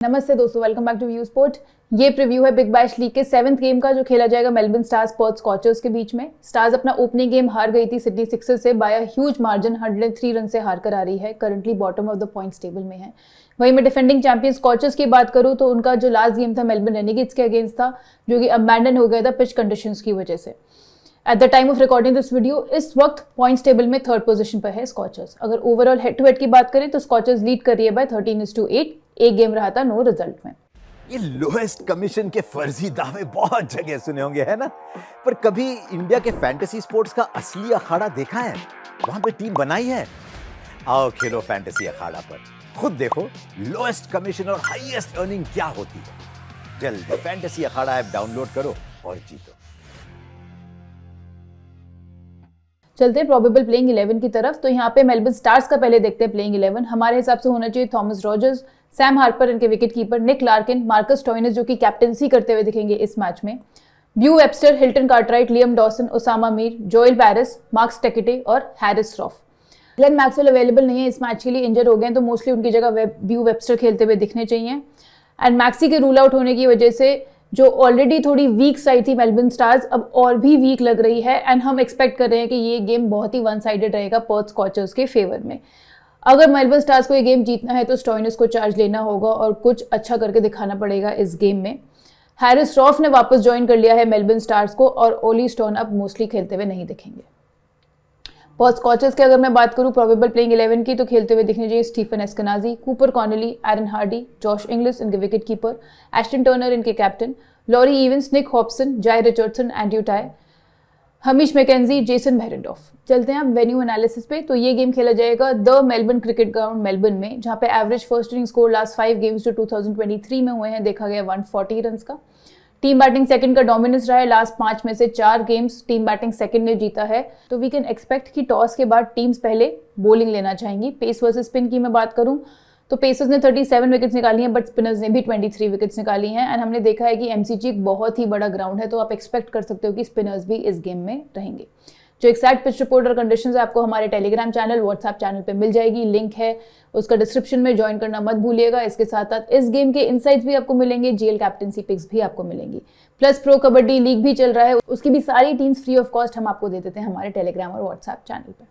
नमस्ते दोस्तों, welcome back to View Sport. ये प्रीव्यू है बिग बैश लीग के 7th गेम का जो खेला जाएगा मेलबर्न स्टार्स पर्थ स्कॉचर्स के बीच में। स्टार्स अपना ओपनिंग गेम हार गई थी सिडनी सिक्सर्स से बाय ह्यूज मार्जिन 103 रन से हार कर आ रही है। Currently bottom of the points table में है। वहीं मैं डिफेंडिंग चैंपियन स्कॉचर्स की बात करूं तो उनका जो लास्ट गेम था मेलबर्न रेनेगेड्स के अगेंस्ट था, जो कि अबैंडन हो गया था पिच कंडीशंस की वजह से। At the time of recording this video इस वक्त पॉइंट्स टेबल में 3rd पोजीशन पर है स्कॉचर्स। अगर ओवरऑल हेड टू हेड की बात करें तो स्कॉचर्स लीड कर रही है बाय 13-8। एक गेम रहा था नो रिजल्ट में। ये लोएस्ट कमीशन के फर्जी दावे बहुत जगह सुने होंगे, है ना? पर कभी इंडिया के फैंटेसी स्पोर्ट्स का असली अखाड़ा देखा है? वहां पे टीम बनाई है। आओ खेलो फैंटेसी अखाड़ा पर, खुद देखो लोएस्ट कमीशन और हाईएस्ट अर्निंग क्या होती है। जल्द फैंटेसी अखाड़ा ऐप डाउनलोड करो और जीतो। चलते हैं प्रोबेबल प्लेइंग 11 की तरफ। तो यहाँ पे मेलबर्न स्टार्स का पहले देखते हैं प्लेइंग 11। हमारे हिसाब से होना चाहिए थॉमस रॉजर्स, सैम हार्पर इनके wicket keeper, Nick Larkin, Marcus Stoinis जो कि कैप्टेंसी करते हुए दिखेंगे इस मैच में, Beau Webster, Hilton Cartwright, Liam Dawson, Usama Mir, Joel Paris, Mark Steketee और Haris Rauf. Glenn Maxwell available नहीं है इस मैच के लिए, इंजर हो गए, तो मोस्टली उनकी जगह ब्यू वेब्स्टर खेलते हुए दिखने चाहिए। एंड मैक्सी के रूल आउट होने की वजह से जो ऑलरेडी थोड़ी वीक साइड थी मेलबर्न स्टार्स अब और भी वीक लग रही है। एंड हम एक्सपेक्ट कर रहे हैं कि ये गेम बहुत ही वन साइडेड रहेगा पर्थ स्कॉचर्स के फेवर में। अगर मेलबर्न स्टार्स को ये गेम जीतना है तो स्टोइनिस को चार्ज लेना होगा और कुछ अच्छा करके दिखाना पड़ेगा इस गेम में। हैरिस रॉफ ने वापस ज्वाइन कर लिया है मेलबर्न स्टार्स को और ओली स्टोन अब मोस्टली खेलते हुए नहीं दिखेंगे। पर्थ स्कॉचर्स की अगर मैं बात करूं प्रोबेबल प्लेइंग 11 की, तो खेलते हुए दिखने चाहिए Stephen Eskinazi, Cooper Connolly, Aaron Hardie, Josh Inglis इनके विकेट कीपर, एस्टन टर्नर इनके captain, Laurie Evans, Nick Hobson, Jhye Richardson, Andrew Tye, Hamish McKenzie, Jason Behrendorff. चलते हैं अब वेन्यू एनालिसिस पे। तो ये गेम खेला जाएगा the Melbourne cricket ground Melbourne में, जहां पे average first inning score last 5 games जो 2023 में हुए हैं देखा गया 140 रन का। टीम बैटिंग सेकंड का डोमिनेंस रहा है। लास्ट 5 में से 4 गेम्स टीम बैटिंग सेकंड ने जीता है। तो वी कैन एक्सपेक्ट कि टॉस के बाद टीम्स पहले बॉलिंग लेना चाहेंगी। पेस वर्सेस स्पिन की मैं बात करूं तो पेसर्स ने 37 विकेट्स निकाली हैं, बट स्पिनर्स ने भी 23 विकेट्स निकाली हैं। एंड हमने देखा है कि एमसीजी एक बहुत ही बड़ा ग्राउंड है, तो आप एक्सपेक्ट कर सकते हो कि स्पिनर्स भी इस गेम में रहेंगे। जो एक्सैक्ट पिच रिपोर्ट और कंडीशंस है आपको हमारे टेलीग्राम चैनल, व्हाट्सएप चैनल पे मिल जाएगी। लिंक है उसका डिस्क्रिप्शन में, ज्वाइन करना मत भूलिएगा। इसके साथ साथ इस गेम के इनसाइट्स भी आपको मिलेंगे, जीएल कैप्टेंसी पिक्स भी आपको मिलेंगी, प्लस प्रो कबड्डी लीग भी चल रहा है, उसकी भी सारी टीम्स फ्री ऑफ कॉस्ट हम आपको दे देते हैं हमारे टेलीग्राम और व्हाट्सएप चैनल पर।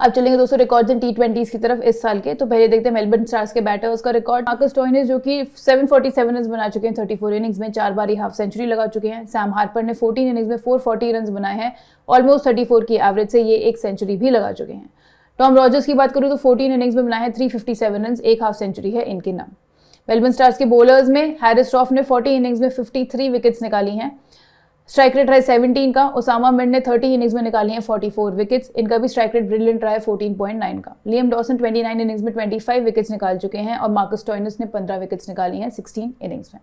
अब चलेंगे दोस्तों रिकॉर्ड्स इन T20s की तरफ इस साल के। तो पहले देखते हैं मेलबर्न स्टार्स के बैटर्स का रिकॉर्ड। मार्कस स्टोइनिस जो कि 747 रन बना चुके हैं 34 इनिंग्स में, 4 बारी हाफ सेंचुरी लगा चुके हैं। सैम हार्पर ने 14 इनिंग्स में 440 रन बनाए हैं, ऑलमोस्ट 34 की एवरेज से ये एक सेंचुरी भी लगा चुके हैं। टॉम रॉजर्स की बात करूँ तो 14 इनिंग्स में बनाए हैं 357 रन, एक हाफ सेंचुरी है इनके नाम। मेलबर्न स्टार्स के बॉलर्स में हैरिस रॉफ ने 40 इनिंग्स में 53 विकेट्स निकाली हैं, स्ट्राइक रेट रहा है 17 का। ओसामा मीर ने 30 इनिंग्स में निकाली हैं 44 विकेट्स, इनका भी स्ट्राइक रेट ब्रिलियंट रहा है 14.9 का। लियम डॉसन 29 इनिंग्स में 25 विकेट्स निकाल चुके हैं और मार्कस स्टोइनिस ने 15 विकेट्स निकाली हैं 16 इनिंग्स में।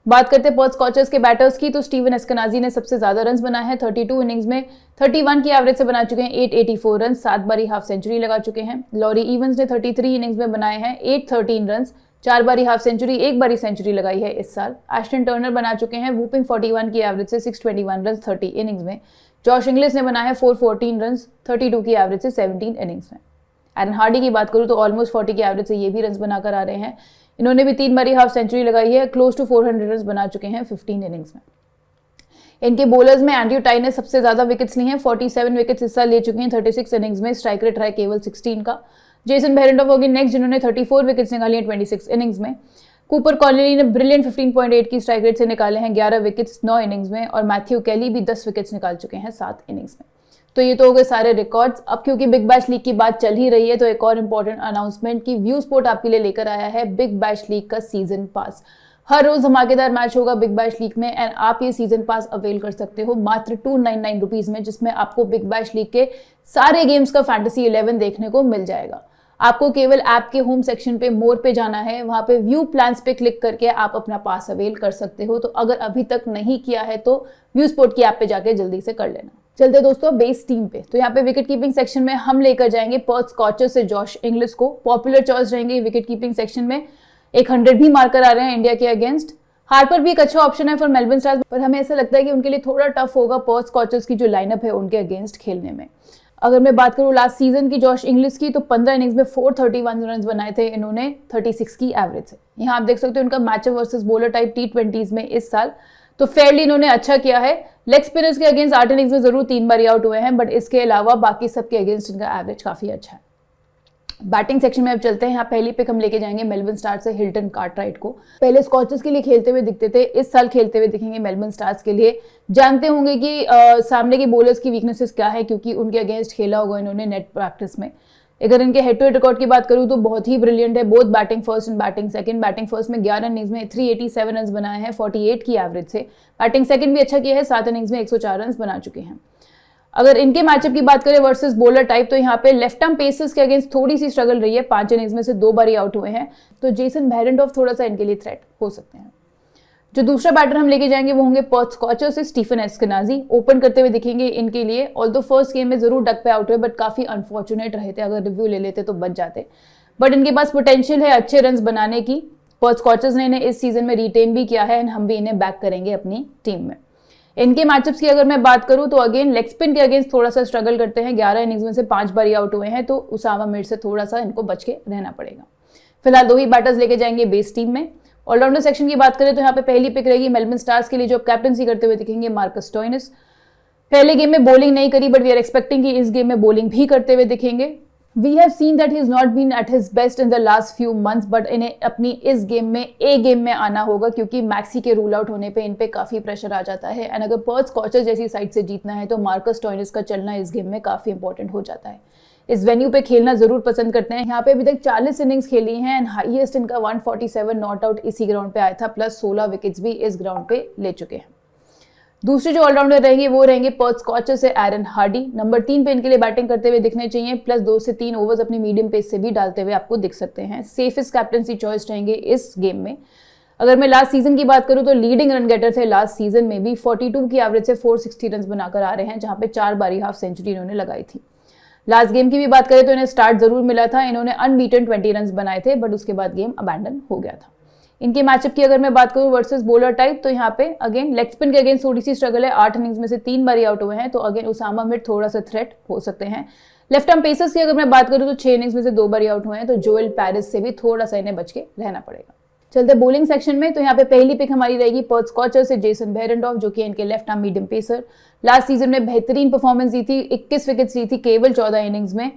बात करते हैं पर्थ स्कॉचर्स के बैटर्स की, तो स्टीवन एस्केनाजी ने सबसे ज्यादा रन बनाए हैं 32 इनिंग्स में, 31 की एवरेज से बना चुके हैं 884 रन, 7 बारी हाफ सेंचुरी लगा चुके हैं। लॉरी इवंस ने 33 इनिंग्स में बनाए हैं 813 रन, 4 बारी हाफ सेंचुरी, 1 बारी सेंचुरी लगाई है इस साल। एस्टन टर्नर बना चुके हैं वूपिंग 41 की एवरेज से 621 रन 30 इनिंग्स में। जॉश इंग्लिश ने बनाया है 414 रन 32 की एवरेज से 17 इनिंग्स में। एरन हार्डी की बात करूं तो ऑलमोस्ट 40 की एवरेज से ये भी रन बनाकर आ रहे हैं। इन्होंने भी 3 बारी हाफ सेंचुरी लगाई है, क्लोज टू 400 रन बना चुके हैं 15 इनिंग्स में। इनके बॉलर्स में एंड्रयू टाई ने सबसे ज्यादा विकेट्स ली हैं, 47 विकेट्स इस साल ले चुके हैं 36 इनिंग्स में, स्ट्राइक रेट रहा है केवल 16 का। जेसन बेरेंडॉफ होगी नेक्स्ट, जिन्होंने 34 विकेट्स निकाली हैं 26 इनिंग्स में। कूपर कॉनली ने ब्रिलियंट 15.8 की स्ट्राइक रेट से निकाले हैं 11 विकेट्स 9 इनिंग्स में, और मैथ्यू कैली भी 10 विकेट्स निकाल चुके हैं 7 इनिंग्स में। तो ये तो हो गए सारे रिकॉर्ड्स। अब क्योंकि बिग बैश लीग की बात चल ही रही है तो एक और इंपॉर्टेंट अनाउंसमेंट की व्यू स्पोर्ट आपके लिए लेकर आया है बिग बैश लीग का सीजन पास। हर रोज धमाकेदार मैच होगा बिग बैश लीग में, एंड आप ये सीजन पास अवेल कर सकते हो मात्र 299 रुपीज में, जिसमें आपको बिग बैश लीग के सारे गेम्स का फैंटेसी 11 देखने को मिल जाएगा। आपको केवल ऐप के होम सेक्शन पे मोर पे जाना है, वहां पे व्यू प्लान्स पे क्लिक करके आप अपना पास अवेल कर सकते हो। तो अगर अभी तक नहीं किया है तो व्यू स्पोर्ट की ऐप पे जाके जल्दी से कर लेना। चलते दोस्तों बेस टीम पे। तो यहाँ पे विकेट कीपिंग सेक्शन में हम लेकर जाएंगे पर्थ स्कॉचर्स से जॉश इंग्लिश को। पॉपुलर चॉइस रहेंगे विकेट कीपिंग सेक्शन में, 100 भी मारकर आ रहे हैं इंडिया के अगेंस्ट। हार्पर भी एक अच्छा ऑप्शन है फॉर मेलबर्न स्टार्स, पर हमें ऐसा लगता है कि उनके लिए थोड़ा टफ होगा पर्थ स्कॉचर्स की जो लाइनअप है उनके अगेंस्ट खेलने में। अगर मैं बात करूँ लास्ट सीजन की जॉश इंग्लिश की, तो 15 इनिंग्स में 431 रन बनाए थे इन्होंने 36 की एवरेज से। यहाँ आप देख सकते हो उनका matchup versus bowler type T20s में इस साल तो फेयरली इन्होंने अच्छा किया है। लेग स्पिनर्स के अगेंस्ट 8 इनिंग्स में जरूर 3 बार आउट हुए हैं, बट इसके अलावा बाकी सबके अगेंस्ट इनका एवरेज काफी अच्छा है। बैटिंग सेक्शन में अब चलते हैं। यहाँ पहली पिक हम लेके जाएंगे मेलबर्न स्टार्स से हिल्टन कार्टराइट को। पहले स्कॉचेस के लिए खेलते हुए दिखते थे, इस साल खेलते हुए दिखेंगे मेलबर्न स्टार्स के लिए। जानते होंगे कि सामने के बॉलर्स की वीकनेसेस क्या है, क्योंकि उनके अगेंस्ट खेला होगा इन्होंने नेट प्रैक्टिस में। अगर इनके हेड टू हेड रिकॉर्ड की बात करूं तो बहुत ही ब्रिलियंट है, both batting first and batting second. Batting first में 11 इनिंग्स में 387 रन बनाए हैं 48 की एवरेज से। बैटिंग सेकंड भी अच्छा किया है, 7 इनिंग्स में 104 रन बना चुके हैं। अगर इनके मैचअप की बात करें वर्सेस बॉलर टाइप, तो यहाँ पे लेफ्ट आर्म पेसर्स के अगेंस्ट थोड़ी सी स्ट्रगल रही है, 5 इनिंग्स में से 2 बार ही आउट हुए हैं, तो जेसन बेरेंडॉर्फ थोड़ा सा इनके लिए थ्रेट हो सकते हैं। जो दूसरा बैटर हम लेके जाएंगे वो होंगे पर्थ स्कॉचर से स्टीफन एस्केनाजी। ओपन करते हुए दिखेंगे इनके लिए। ऑल्दो फर्स्ट गेम में जरूर डक पे आउट हुए, बट काफी अनफॉर्चुनेट रहे थे, अगर रिव्यू ले लेते तो बच जाते, बट इनके पास पोटेंशियल है अच्छे रन बनाने की। पर्थ स्कॉचर्स ने इन्हें इस सीजन में रिटेन भी किया है एंड हम भी इन्हें बैक करेंगे अपनी टीम में। इनके मैचअप्स की अगर मैं बात करूं तो अगेन लेग स्पिन के अगेंस्ट थोड़ा सा स्ट्रगल करते हैं, 11 इनिंग्स में से 5 बार आउट हुए हैं, तो उसामा मीर से थोड़ा सा इनको बच के रहना पड़ेगा। फिलहाल 2 ही बैटर्स लेके जाएंगे बेस टीम में। ऑलराउंडर सेक्शन की बात करें तो यहाँ पे पहली पिक रहेगी मेलबर्न स्टार्स के लिए, जो कैप्टनसी करते हुए दिखेंगे मार्कस स्टोइनिस। पहले गेम में बॉलिंग नहीं करी, बट वी आर एक्सपेक्टिंग कि इस गेम में बॉलिंग भी करते हुए दिखेंगे। We have seen that he is not been at his best in the last few months, but इन्हें अपनी इस गेम में गेम में आना होगा, क्योंकि मैक्सी के रूल आउट होने पे इन पे काफी प्रेशर आ जाता है। एंड अगर पर्थ स्कॉचर जैसी साइड से जीतना है तो मार्कस स्टोइनिस का चलना इस गेम में काफी इंपॉर्टेंट हो जाता है। इस वेन्यू पे खेलना जरूर पसंद करते हैं। यहाँ पे अभी तक 40 इनिंग्स खेली हैं एंड हाईएस्ट इनका 147 नॉट आउट इसी ग्राउंड पे आया था, प्लस 16 विकेट्स भी इस ग्राउंड पे ले चुके हैं। दूसरे जो ऑलराउंडर रहेंगे वो रहेंगे पर्थ स्कॉचर से एरन हार्डी। नंबर 3 पे इनके लिए बैटिंग करते हुए दिखने चाहिए, प्लस 2 से 3 ओवर्स अपनी मीडियम पेस से भी डालते हुए आपको दिख सकते हैं। सेफेस्ट कैप्टनसी चॉइस रहेंगे इस गेम में। अगर मैं लास्ट सीजन की बात करूं तो लीडिंग रन गेटर थे लास्ट सीजन में भी, 42 की एवरेज से 460 रन बनाकर आ रहे हैं, जहां पे 4 बारी हाफ सेंचुरी इन्होंने लगाई थी। लास्ट गेम की भी बात करें तो इन्हें स्टार्ट जरूर मिला था, इन्होंने अनबीटन 20 रन बनाए थे, बट उसके बाद गेम अबैंडन हो गया था। इनके मैचअप की अगर मैं बात करूं वर्सेस बॉलर टाइप, तो यहाँ पे अगेन लेग स्पिन के अगेंस्ट थोड़ी सी स्ट्रगल है, 8 इनिंग्स में से 3 बार आउट हुए हैं, तो अगेन उसामा मीर थोड़ा सा थ्रेट हो सकते हैं। लेफ्ट आर्म पेसर्स की अगर मैं बात करूं तो 6 इनिंग्स में से 2 बार आउट हुए हैं, तो जोएल पेरिस से भी थोड़ा सा इन्हें बच के रहना पड़ेगा। चलते बॉलिंग सेक्शन में, तो यहाँ पे पहली पिक हमारी रहेगी पर्थ स्कॉचर से जेसन बेरेंडॉर्फ, जो कि इनके left arm medium pacer. Last season में बेहतरीन परफॉर्मेंस दी थी, 21 विकेट्स ली थी केवल 14 इनिंग्स में।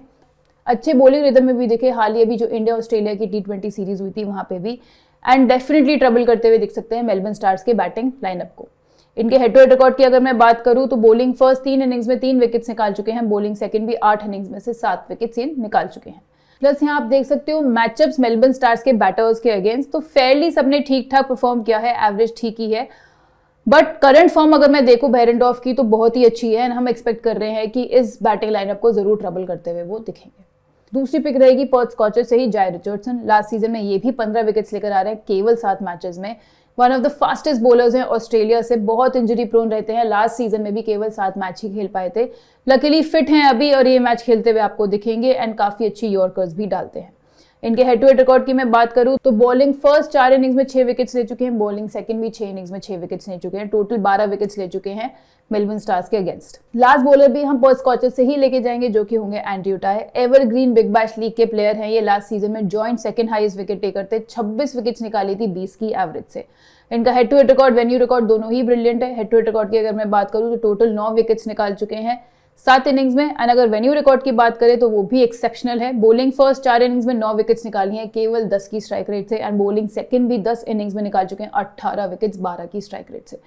अच्छे बॉलिंग रिदम में भी दिखे, हाल ही अभी जो इंडिया ऑस्ट्रेलिया की T20 सीरीज हुई थी वहां पे भी, एंड डेफिनेटली ट्रबल करते हुए दिख सकते हैं मेलबर्न स्टार्स के बैटिंग लाइनअप को। इनके हेड टू हेड रिकॉर्ड की अगर मैं बात करूं तो बॉलिंग फर्स्ट 3 इनिंग्स में 3 विकेट्स निकाल चुके हैं, बॉलिंग सेकंड भी 8 इनिंग्स में से 7 विकेट्स निकाल चुके हैं। प्लस यहाँ आप देख सकते हो मैचअप्स मेलबर्न स्टार्स के बैटर्स के अगेंस्ट, तो फेयरली सबने ठीक ठाक परफॉर्म किया है, एवरेज ठीक ही है, बट करंट फॉर्म अगर मैं देखूं बेरेंडॉर्फ की तो बहुत ही अच्छी है एंड हम एक्सपेक्ट कर रहे हैं कि इस बैटिंग लाइनअप को जरूर ट्रबल करते हुए वो दिखेंगे। दूसरी पिक रहेगी पर्थ स्कॉचर से ही जाय रिचर्डसन। लास्ट सीजन में ये भी 15 विकेट्स लेकर आ रहे हैं केवल 7 मैचेस में। One of the fastest bowlers हैं ऑस्ट्रेलिया से, बहुत इंजरी प्रोन रहते हैं, लास्ट सीजन में भी केवल 7 मैच ही खेल पाए थे। लकीली फिट हैं अभी और ये मैच खेलते हुए आपको दिखेंगे एंड काफी अच्छी यॉर्कर्स भी डालते हैं। इनके हेड टू हेड रिकॉर्ड की मैं बात करूं तो बॉलिंग फर्स्ट 4 इनिंग्स में 6 विकेट्स ले चुके हैं, बॉलिंग सेकंड भी 6 इनिंग्स में 6 विकेट्स ले चुके हैं, टोटल 12 विकेट्स ले चुके हैं मेलबर्न स्टार्स के अगेंस्ट। लास्ट बॉलर भी हम पर्थ स्कॉचर से ही लेके जाएंगे, जो कि होंगे Andrew tie. Evergreen big Bash League के प्लेयर हैं ये, लास्ट सीजन में joint second highest wicket taker थे, 26 विकेट्स निकाली थी 20 की एवरेज से। इनका head to head record venue record दोनों ही ब्रिलियंट है। हेड टू हेड रिकॉर्ड की अगर मैं बात करूं तो टोटल 9 विकेट्स निकाल चुके हैं 7 इनिंग्स में, एंड अगर वेन्यू रिकॉर्ड की बात करें तो वो भी एक्सेप्शनल है। बॉलिंग फर्स्ट 4 इनिंग्स में 9 विकेट्स निकाली हैं केवल 10 की स्ट्राइक रेट से, एंड बॉलिंग सेकंड भी 10 इनिंग्स में निकाल चुके हैं 18 विकेट्स 12 की स्ट्राइक रेट से।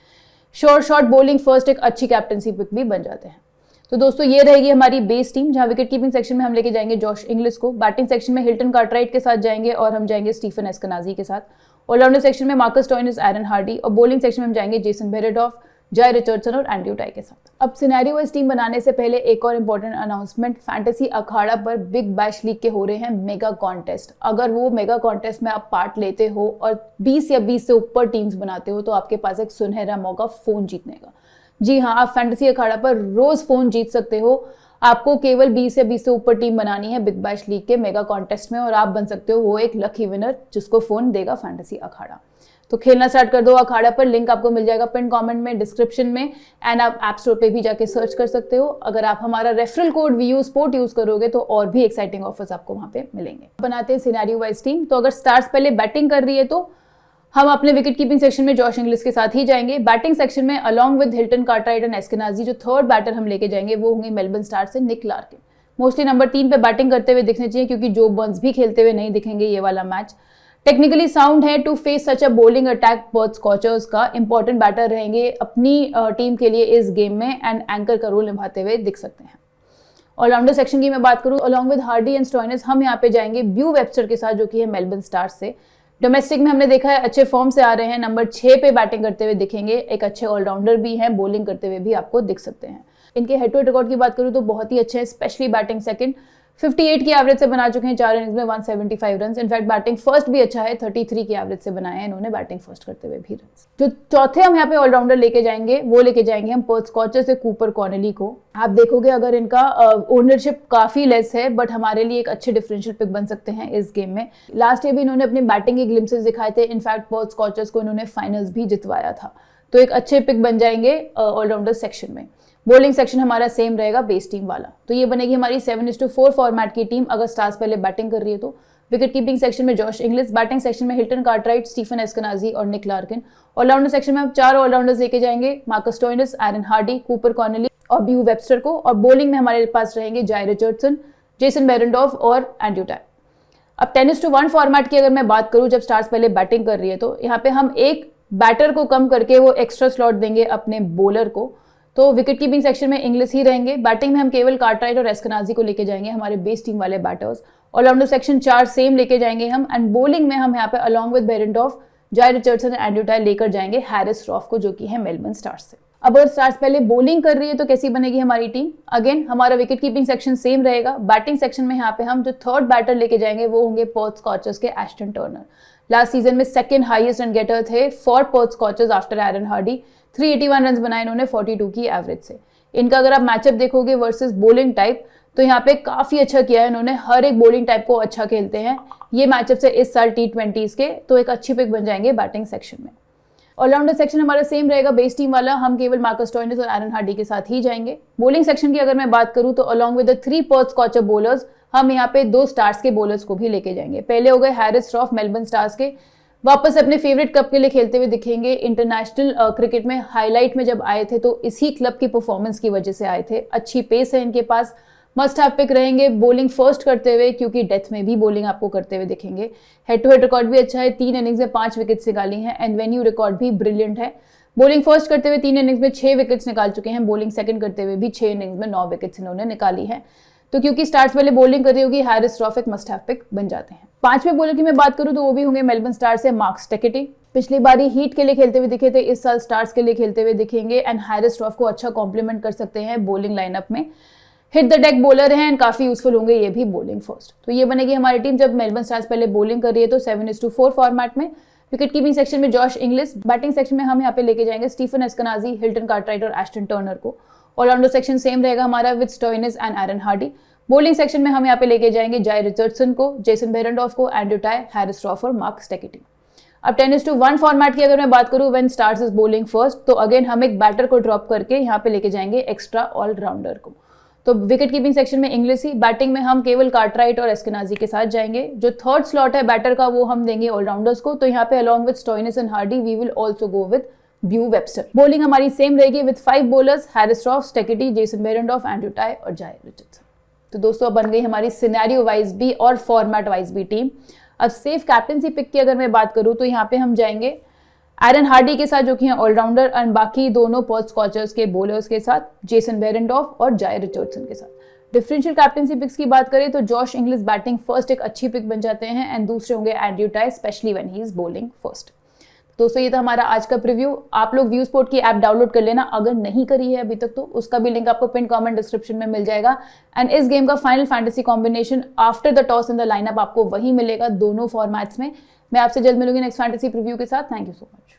शॉर्ट बॉलिंग फर्स्ट एक अच्छी कैप्टनसी पिक भी बन जाते हैं। तो दोस्तों ये रहेगी हमारी बेस टीम, जहां विकेट कीपिंग सेक्शन में हम लेके जाएंगे जॉश इंग्लिश को, बैटिंग सेक्शन में हिल्टन कार्टराइट के साथ जाएंगे और हम जाएंगे स्टीफन एस्केनाजी के साथ, ऑलराउंडर सेक्शन में मार्कस स्टोइनिस, एरन हार्डी, और बॉलिंग सेक्शन में हम जाएंगे जेसन बेरेंडॉर्फ, जाय रिचर्डसन और एंड्रयू टाई के साथ। अब सिनेरियो वाइज टीम बनाने से पहले एक और इंपॉर्टेंट अनाउंसमेंट, फैंटेसी अखाड़ा पर बिग बैश लीग के हो रहे हैं मेगा कॉन्टेस्ट। अगर वो मेगा कॉन्टेस्ट में आप पार्ट लेते हो और 20 या 20 से ऊपर टीम्स बनाते हो तो आपके पास एक सुनहरा मौका फोन जीतने का। जी हाँ, आप फैंटेसी अखाड़ा पर रोज फोन जीत सकते हो। आपको केवल 20 या 20 से ऊपर टीम बनानी है बिग बैश लीग के मेगा कॉन्टेस्ट में और आप बन सकते हो वो एक लकी विनर जिसको फोन देगा फैंटेसी अखाड़ा। तो खेलना स्टार्ट कर दो अखाड़ा पर, लिंक आपको मिल जाएगा पिन कमेंट में, डिस्क्रिप्शन में, एंड आप ऐप स्टोर पे भी जाके सर्च कर सकते हो। अगर आप हमारा referral code VU Sport use करोगे तो और भी एक्साइटिंग ऑफर्स आपको वहां पे मिलेंगे। बनाते हैं सिनेरियो वाइज टीम। तो अगर स्टार्स पहले बैटिंग कर रही है तो हम अपने विकेट कीपिंग सेक्शन में जॉश इंग्लिश के साथ ही जाएंगे। बैटिंग सेक्शन में along with Hilton, Cartwright and Eskinazi जो थर्ड बैटर हम लेके जाएंगे वो होंगे मेलबर्न स्टार्स से निक लार्किन। मोस्टली नंबर 3 पे बैटिंग करते हुए दिखने चाहिए क्योंकि जो बर्न्स भी खेलते हुए नहीं दिखेंगे ये वाला मैच। टेक्निकली साउंड है to face such a bowling attack. Perth Scorchers का इंपॉर्टेंट बैटर रहेंगे अपनी टीम के लिए इस गेम में एंड एंकर का रोल निभाते हुए दिख सकते हैं। ऑलराउंडर सेक्शन की मैं बात करूं, along with Hardy and Stoinis हम यहाँ पे जाएंगे ब्यू वेबस्टर के साथ जो कि है मेलबर्न स्टार्स से। डोमेस्टिक में हमने देखा है अच्छे फॉर्म से आ रहे हैं, नंबर 6 पे बैटिंग करते हुए दिखेंगे, एक अच्छे ऑलराउंडर भी हैं, बॉलिंग करते हुए भी आपको दिख सकते हैं। इनके हेड टू हेड रिकॉर्ड की बात करूं तो बहुत ही अच्छे हैं, स्पेशली बैटिंग सेकंड 58 की एवरेज से बना चुके हैं 4 इनिंग्स में 175 रन। इनफैक्ट बैटिंग फर्स्ट भी अच्छा है, 33 की एवरेज से बनाए हैं इन्होंने बैटिंग फर्स्ट करते हुए भी रन। जो चौथे हम यहाँ पे ऑलराउंडर लेके जाएंगे वो लेके जाएंगे हम पर्थ स्कॉचर से कूपर कॉनेली को। आप देखोगे अगर इनका ओनरशिप काफी लेस है बट हमारे लिए एक अच्छे डिफरेंशियल पिक बन सकते हैं इस गेम में। लास्ट ईयर भी इन्होंने अपनी बैटिंग के ग्लिम्सेस दिखाए थे, इनफैक्ट पर्थ स्कॉचर्स को इन्होंने फाइनल्स भी जितवाया था, तो एक अच्छे पिक बन जाएंगे ऑलराउंडर सेक्शन में। बॉलिंग सेक्शन हमारा सेम रहेगा बेस टीम वाला, तो ये बनेगी हमारी 7:4 फॉर्मेट की टीम अगर स्टार्स पहले बैटिंग कर रही है तो। विकेट कीपिंग सेक्शन में जॉश इंग्लिश, बैटिंग सेक्शन में हिल्टन, कार्टराइट, स्टीफन एस्केनाजी और निक लार्किन। ऑलराउंडर सेक्शन में हम 4 ऑलराउंडर्स लेके जाएंगे, Marcus Stoinis, Aaron Hardie, Cooper Connolly और ब्यू वेबस्टर को। और बॉलिंग में हमारे पास रहेंगे जाय रिचर्डसन, जेसन बेरेंडॉर्फ और एंड्रयू टाई। अब 10:1 फॉर्मेट की अगर मैं बात करूं जब स्टार्स पहले बैटिंग कर रही है तो यहाँ पे हम एक बैटर को कम करके वो एक्स्ट्रा स्लॉट देंगे अपने बॉलर को। तो विकेट कीपिंग सेक्शन में इंग्लिश ही रहेंगे, बैटिंग में हम केवल कार्टराइट और एस्केनाजी को लेके जाएंगे हमारे बेस टीम वाले बैटर्स। ऑलराउंडर सेक्शन 4 सेम लेके जाएंगे हम, एंड बॉलिंग में हम यहाँ पे अलॉन्ग विद बेरेंडॉर्फ, जाय रिचर्डसन एंड एंड्रयू टाई लेकर जाएंगे हैरिस रॉफ को जो कि है मेलबर्न स्टार्स से। अब अगर स्टार्स पहले बॉलिंग कर रही है तो कैसी बनेगी हमारी टीम? अगेन हमारा विकेट कीपिंग सेक्शन सेम रहेगा। बैटिंग सेक्शन में यहाँ पे हम जो थर्ड बैटर लेके जाएंगे वो होंगे पर्थ स्कॉचर्स के एस्टन टर्नर। लास्ट सीजन में सेकंड हाईएस्ट रन गेटर थे for Perth scorchers after Eran Hardy. 381 run बनाए इन्होंने 42 की एवरेज से। इनका अगर आप मैचअप देखोगे वर्सेस बॉलिंग टाइप तो यहाँ पे काफी अच्छा किया है इन्होंने, हर एक बॉलिंग टाइप को अच्छा खेलते हैं ये मैचअप से इस साल T20s के, तो एक अच्छी पिक बन जाएंगे बैटिंग सेक्शन में। ऑलराउंडर सेक्शन हमारा सेम रहेगा बेस टीम वाला, हम केवल मार्कस स्टोइनिस और एरन हार्डी के साथ ही जाएंगे। बॉलिंग सेक्शन की अगर मैं बात करूं तो along with the 3 Perth Scorchers bowlers हम यहाँ पे 2 स्टार्स के बॉलर्स को भी लेके जाएंगे। पहले हो गए हैरिस रॉफ मेलबर्न स्टार्स के, वापस अपने फेवरेट क्लब के लिए खेलते हुए दिखेंगे। इंटरनेशनल क्रिकेट में हाईलाइट में जब आए थे तो इसी क्लब की परफॉर्मेंस की वजह से आए थे, अच्छी पेस है इनके पास, मस्ट हैव पिक रहेंगे बॉलिंग फर्स्ट करते हुए क्योंकि डेथ में भी बॉलिंग आपको करते हुए दिखेंगे। हेड टू हेड रिकॉर्ड भी अच्छा है, 3 इनिंग्स में 5 विकेट्स निकाली हैं, एंड वेन्यू रिकॉर्ड भी ब्रिलियंट है। बॉलिंग फर्स्ट करते हुए 3 इनिंग्स में 6 विकेट्स निकाल चुके हैं, बॉलिंग सेकंड करते हुए भी 6 इनिंग्स में 9 विकेट्स इन्होंने निकाली है। तो क्योंकि स्टार्स पहले बॉलिंग कर रही होगी हैरिस रॉफ एक मस्ट हैव पिक बन जाते हैं। 5वें बॉलर की मैं बात करूं तो वो भी होंगे मेलबर्न स्टार्स से मार्कस टेकेटी। पिछली बारी हीट के लिए खेलते हुए दिखे थे, इस साल स्टार्स के लिए खेलते हुए दिखेंगे एंड हैरिस रॉफ को अच्छा कॉम्प्लीमेंट कर सकते हैं बॉलिंग लाइनअप में। हिट द डेक बॉलर हैं एंड काफी यूजफुल होंगे ये भी बॉलिंग फर्स्ट। तो ये बनेगी हमारी टीम जब मेलबर्न स्टार्स पहले बॉलिंग कर रही है तो 7:4 फॉर्मेट में। विकेट कीपिंग सेक्शन में जॉश इंग्लिश, बैटिंग सेक्शन में हम यहाँ पे लेके जाएंगे स्टीफन एस्केनाजी, हिल्टन, कार्टराइट और एस्टन टर्नर को। ऑलराउंडर सेक्शन सेम रहेगा हमारा with Stoinis and Eran Hardy. Bowling section में हम यहाँ पे लेके जाएंगे जाय रिचर्डसन को, जेसन बेरेंडॉर्फ को, एंड्रयू टाई, हैरिस रॉफ और मार्कस टेकेटी। अब 10:1 फॉर्मेट की अगर मैं बात करूं when stars is bowling first तो अगेन हम एक बैटर को ड्रॉप करके यहाँ पे लेके जाएंगे एक्स्ट्रा ऑलराउंडर को। तो विकेट कीपिंग सेक्शन में इंग्लिश ही, बैटिंग में हम केवल कार्टराइट और एस्केनाजी के साथ जाएंगे। जो थर्ड स्लॉट है बैटर का वो हम देंगे ऑलराउंडर्स को, तो यहाँ पे along with Stoinis and Hardie we will also go with Beau Webster. Bowling हमारी सेम रहेगी with 5 bowlers Haris Rauf, Steketee, Jason Behrendorff, Andrew Tye और जाय रिचर्डसन। तो दोस्तों अब बन गई हमारी सिनेरियो वाइज भी और फॉर्मेट वाइज भी टीम। अब सेफ कैप्टनसी पिक की अगर मैं बात करूं तो यहाँ पे हम जाएंगे एरन हार्डी के साथ जो कि हैं ऑलराउंडर, एंड बाकी दोनों पर्थ स्कॉचर्स के बॉलर्स के साथ जेसन बेरेंडॉर्फ और जाय रिचर्डसन के साथ। डिफरेंशियल कैप्टनसी पिक्स की बात करें तो जॉश इंग्लिश बैटिंग फर्स्ट एक अच्छी पिक बन जाते हैं एंड दूसरे होंगे Andrew tie specially when he is bowling first. दोस्तों ये था हमारा आज का प्रीव्यू। आप लोग व्यू स्पोर्ट की ऐप डाउनलोड कर लेना अगर नहीं करी है अभी तक तो, उसका भी लिंक आपको पिन कमेंट डिस्क्रिप्शन में मिल जाएगा। एंड इस गेम का final fantasy combination after the toss in the lineup आपको वही मिलेगा दोनों फॉर्मेट्स में। मैं आपसे जल्द मिलूंगी नेक्स्ट फैंटेसी प्रीव्यू के साथ। Thank you so much.